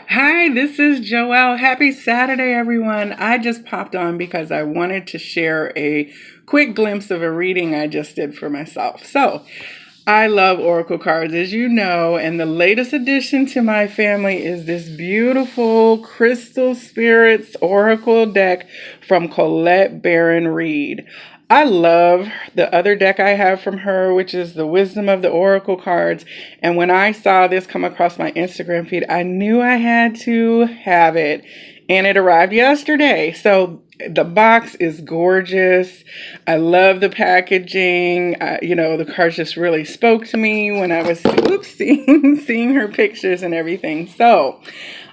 Hi, this is Joelle. Happy Saturday, everyone. I just popped on because I wanted to share a quick glimpse of a reading I just did for myself. I love oracle cards, as you know, and the latest addition to my family is this beautiful Crystal Spirits Oracle deck from Colette Baron-Reid. I love the other deck I have from her, which is the Wisdom of the Oracle cards. And when I saw this come across my Instagram feed, I knew I had to have it. And it arrived yesterday. So the box is gorgeous. I love the packaging. The cards just really spoke to me when I was seeing her pictures and everything. So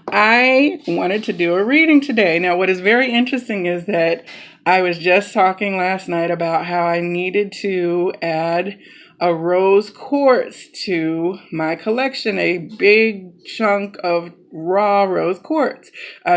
I wanted to do a reading today. Now, what is very interesting is that I was just talking last night about how I needed to add a rose quartz to my collection, a big chunk of raw rose quartz,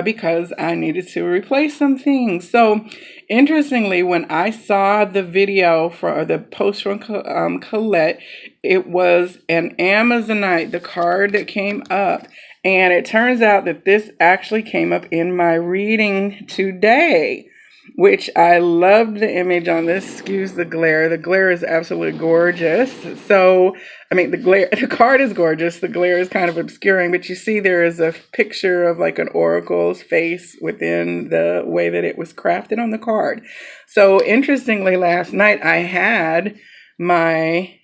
because I needed to replace some things. So, interestingly, when I saw the video for the post from Colette, it was an Amazonite, the card that came up. And it turns out that this actually came up in my reading today, which I loved the image on this. Excuse the glare. The glare is absolutely gorgeous. The card is gorgeous. The glare is kind of obscuring, but you see there is a picture of like an oracle's face within the way that it was crafted on the card. So interestingly, last night I had my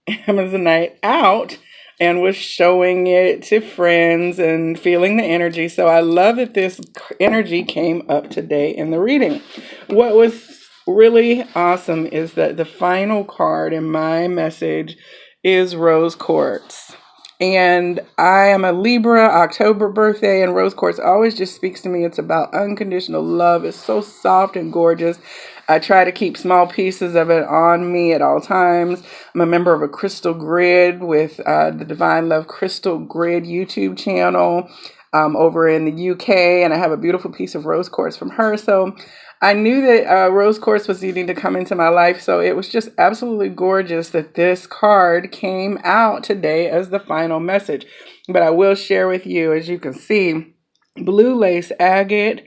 Amazonite out and was showing it to friends and feeling the energy. So I love that this energy came up today in the reading. What was really awesome is that the final card in my message is rose quartz. And I am a Libra, October birthday, and rose quartz always just speaks to me. It's about unconditional love. It's so soft and gorgeous. I try to keep small pieces of it on me at all times. I'm a member of a Crystal Grid with the Divine Love Crystal Grid YouTube channel over in the UK, and I have a beautiful piece of rose quartz from her. So I knew that rose quartz was needing to come into my life, so it was just absolutely gorgeous that this card came out today as the final message. But I will share with you, as you can see, blue lace agate,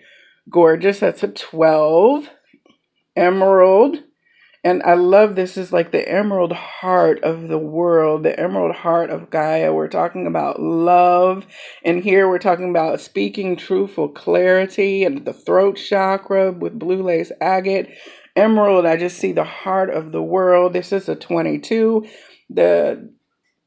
gorgeous. That's a 12. Emerald. And I love this is like the emerald heart of the world, the emerald heart of Gaia. We're talking about love. And here we're talking about speaking truthful clarity and the throat chakra with blue lace agate. Emerald, I just see the heart of the world. This is a 22. The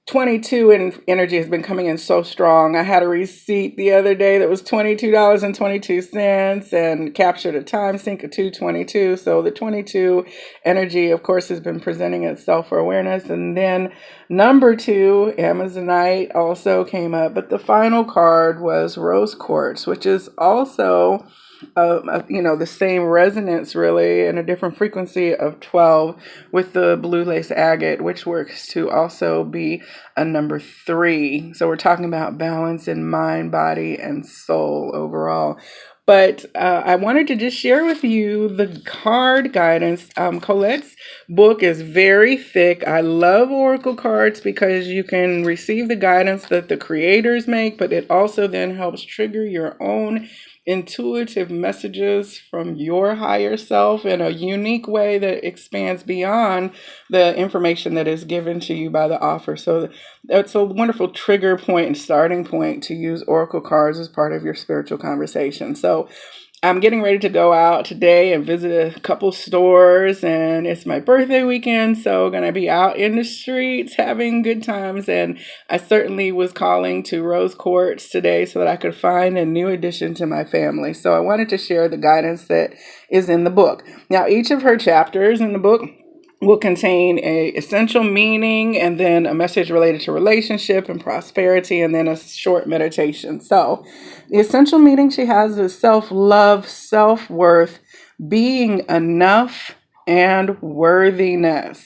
22 in energy has been coming in so strong. I had a receipt the other day that was $22.22 and captured a time sync of 222. So the 22 energy, of course, has been presenting itself for awareness. And then number 2, Amazonite, also came up. But the final card was rose quartz, which is also the same resonance really and a different frequency of 12 with the blue lace agate, which works to also be a number 3. So we're talking about balance in mind, body, and soul overall. But I wanted to just share with you the card guidance. Colette's book is very thick. I love oracle cards because you can receive the guidance that the creators make, but it also then helps trigger your own intuitive messages from your higher self in a unique way that expands beyond the information that is given to you by the author. So it's a wonderful trigger point and starting point to use oracle cards as part of your spiritual conversation. So I'm getting ready to go out today and visit a couple stores, and it's my birthday weekend, so going to be out in the streets having good times. And I certainly was calling to rose quartz today so that I could find a new addition to my family. So I wanted to share the guidance that is in the book. Now, each of her chapters in the book will contain a essential meaning and then a message related to relationship and prosperity and then a short meditation. So the essential meaning she has is self-love, self-worth, being enough, and worthiness.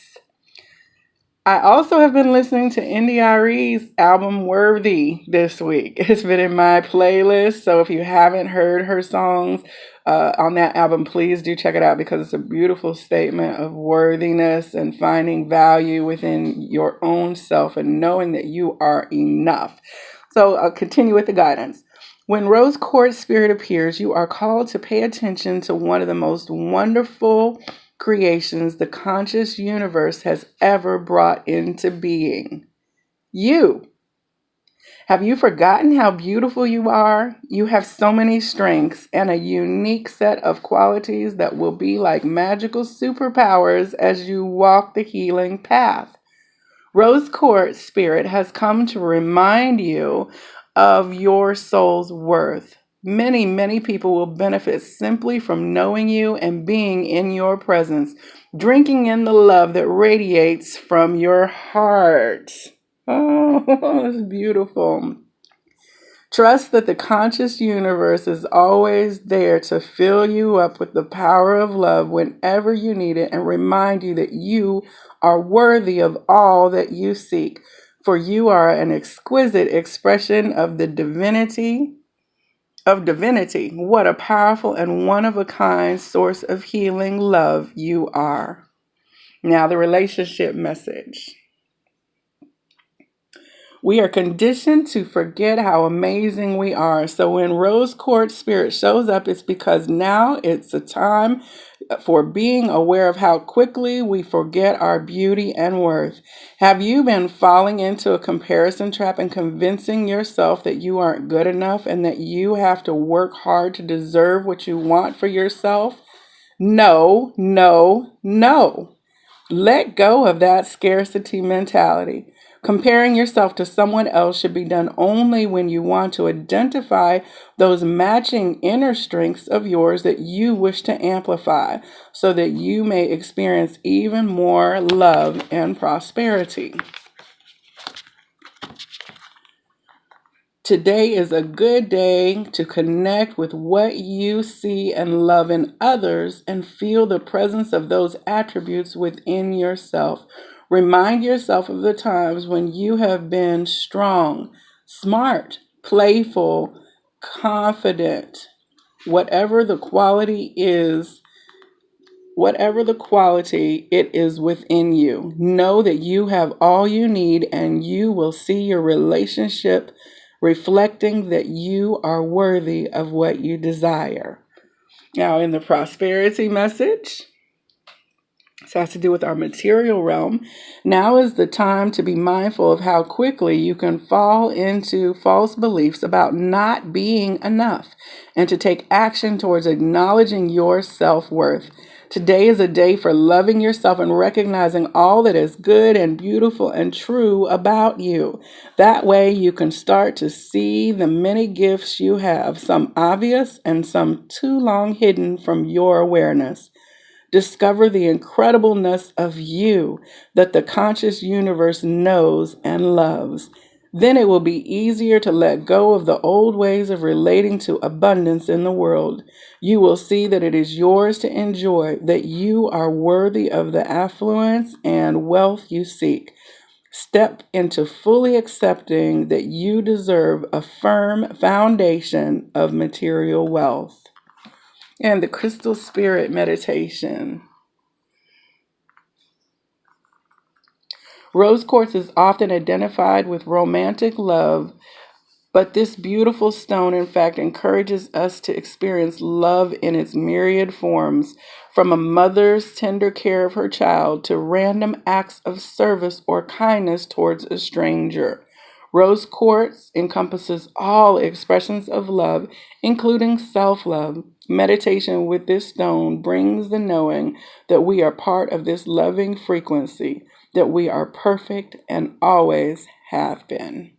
I also have been listening to Indiari's album Worthy this week. It's been in my playlist, so if you haven't heard her songs on that album, please do check it out because it's a beautiful statement of worthiness and finding value within your own self and knowing that you are enough. So I'll continue with the guidance. When rose quartz spirit appears, you are called to pay attention to one of the most wonderful creations the conscious universe has ever brought into being. You. Have you forgotten how beautiful you are? You have so many strengths and a unique set of qualities that will be like magical superpowers as you walk the healing path. Rose quartz spirit has come to remind you of your soul's worth. Many, many people will benefit simply from knowing you and being in your presence, drinking in the love that radiates from your heart. Oh, it's beautiful. Trust that the conscious universe is always there to fill you up with the power of love whenever you need it and remind you that you are worthy of all that you seek. For you are an exquisite expression of the divinity. What a powerful and one of a kind source of healing love you are. Now, the relationship message. We are conditioned to forget how amazing we are. So when rose quartz spirit shows up, it's because now it's a time for being aware of how quickly we forget our beauty and worth. Have you been falling into a comparison trap and convincing yourself that you aren't good enough and that you have to work hard to deserve what you want for yourself? No, no, no. Let go of that scarcity mentality. Comparing yourself to someone else should be done only when you want to identify those matching inner strengths of yours that you wish to amplify so that you may experience even more love and prosperity. Today is a good day to connect with what you see and love in others and feel the presence of those attributes within yourself. Remind yourself of the times when you have been strong, smart, playful, confident, whatever the quality is. Whatever the quality, it is within you. Know that you have all you need and you will see your relationship reflecting that you are worthy of what you desire. Now, in the prosperity message, this has to do with our material realm. Now is the time to be mindful of how quickly you can fall into false beliefs about not being enough and to take action towards acknowledging your self-worth. Today is a day for loving yourself and recognizing all that is good and beautiful and true about you. That way you can start to see the many gifts you have, some obvious and some too long hidden from your awareness. Discover the incredibleness of you that the conscious universe knows and loves. Then it will be easier to let go of the old ways of relating to abundance in the world. You will see that it is yours to enjoy, that you are worthy of the affluence and wealth you seek. Step into fully accepting that you deserve a firm foundation of material wealth. And the crystal spirit meditation. Rose quartz is often identified with romantic love, but this beautiful stone, in fact, encourages us to experience love in its myriad forms, from a mother's tender care of her child to random acts of service or kindness towards a stranger. Rose quartz encompasses all expressions of love, including self-love. Meditation with this stone brings the knowing that we are part of this loving frequency, that we are perfect and always have been.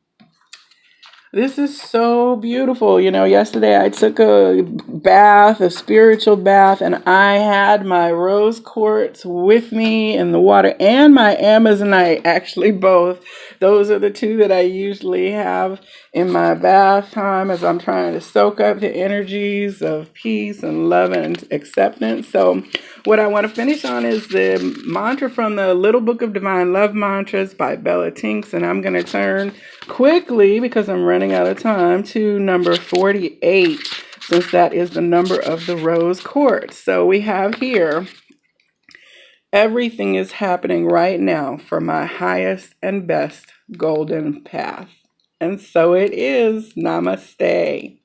This is so beautiful. Yesterday I took a bath, a spiritual bath, and I had my rose quartz with me in the water and my Amazonite, actually both. Those are the two that I usually have in my bath time as I'm trying to soak up the energies of peace and love and acceptance. So what I want to finish on is the mantra from the Little Book of Divine Love Mantras by Bella Tinks, and I'm going to turn quickly, because I'm running out of time, to number 48, since that is the number of the rose quartz. So we have here, everything is happening right now for my highest and best golden path. And so it is. Namaste.